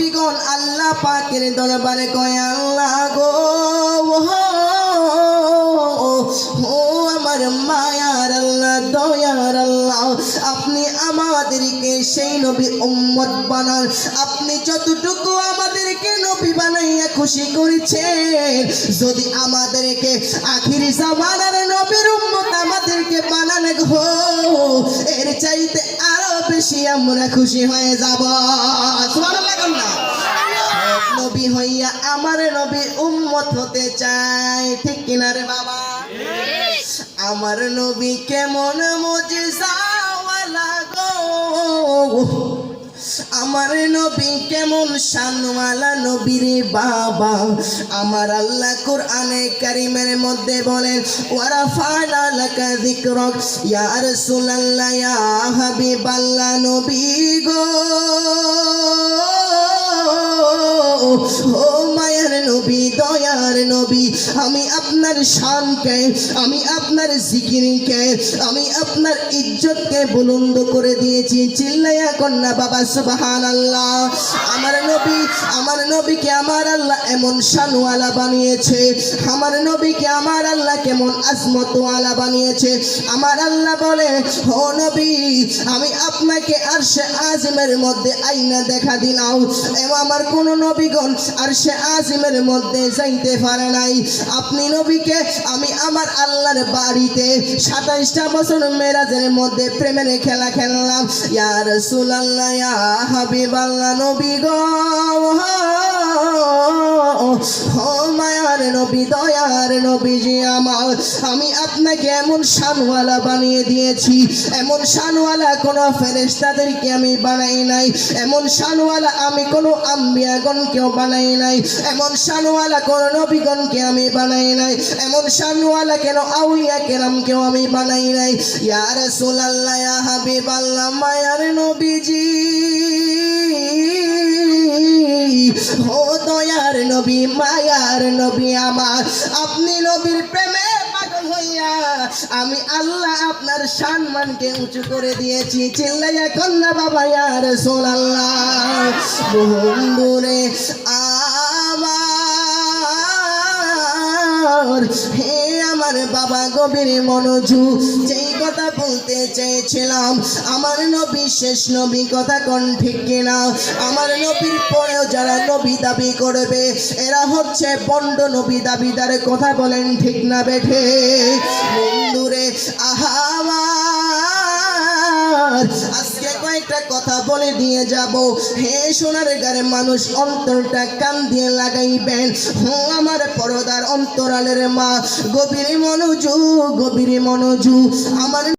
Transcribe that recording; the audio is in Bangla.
নবীগণ আল্লাহ পাকের দরবারে কয় আল্লাহ গো ও আমার মায়ার আল্লাহ দয়ার আল্লাহ আপনি আমাদেরকে সেই নবী উম্মত বানান আপনি যতটুকু আমাদেরকে নবী বানাইয়া খুশি করেছেন যদি আমাদেরকে আখির জামানার নবীর উম্মত আমাদেরকে বানান গো এর চাইতে আরো বেশি আমরা খুশি হয়ে যাব সুবহানাল্লাহ না নবী হইয়া আমার নবী উম্মত হতে চাই ঠিক কিনা রে বাবা আমার নবী কেমন মুজিজাওয়ালা গো আমার নবী কেমন শানওয়ালা নবী রে বাবা আমার আল্লাহ কোরআনে কারীমের মধ্যে বলেন ওয়ারাফানা লাকা যিকরাক ইয়া রাসূলুল্লাহ ইয়া হাবিবাল্লাহ নবী গো ও মায়ের নবী দয়ার নবী আমি আপনার শানকে আমি আপনার জিকিরকে আমি আপনার ইজ্জতকে বুলন্দ করে দিয়েছি চিল্লায়া কন্যা বাবা সুবহানাল্লাহ আমার নবীকে আমার আল্লাহ এমন শানওয়ালা বানিয়েছে আমার নবীকে আমার আল্লাহ কেমন আজমতওয়ালা বানিয়েছে আমার আল্লাহ বলে ও নবী আমি আপনাকে আরশে আজিমের মধ্যে আইনা দেখা দিলাম এবং আমার কোন নবীগণ আরশে আজিমের মধ্যে যাইতে পারে নাই আপনি নবীকে আমি আমার আল্লাহর বাড়িতে 27টা বছর মেরাজের মধ্যে প্রেমের খেলা খেললাম ইয়া রাসূলুল্লাহ ইয়া হাবিবাল্লাহ নবী গো ও মায়ার নবী দয়ার নবীজি আমার আমি আপনাকে এমন শানওয়ালা বানিয়ে দিয়েছি এমন শানওয়ালা কোন ফেরেশতাদেরকে আমি বানাই নাই এমন শানওয়ালা আমি কোন আম্বিয়াগণকেও বানাই নাই এমন শানওয়ালা কোন নবীগণকে আমি বানাই নাই এমন শানওয়ালা কেন আউলিয়া কেরামকেও আমি বানাই নাই ইয়া রাসূলুল্লাহ ইয়া হাবিবাল্লাহ মায়ার নবীজি ও দয়ার নবী মায়ার নবী আমার আপনি নবীর প্রেমে পাগল হইয়া আমি আল্লাহ আপনার সম্মানকে উঁচু করে দিয়েছি চিল্লাইয়া কন্যা বাবা ইয়া রাসূলুল্লাহ বন্ধুরে আমার হে আমার বাবা গভীর মনোযোগ যেই কথা বলতে চেয়েছিলাম আমার নবী শেষ নবী কথা কোন ঠিক কিনা আমার নবীর পরেও যারা নবী দাবি করবে এরা হচ্ছে বন্ড নবী দাবিদার কথা বলেন ঠিক না বেঠে বন্ধুরে আজকে কয়েকটা কথা বলে দিয়ে যাব হে সোনার গারে মানুষ অন্তরটা কান দিয়ে লাগাইবেন আমার পরদার অন্তরালের মা গভীর মনোযোগ আমার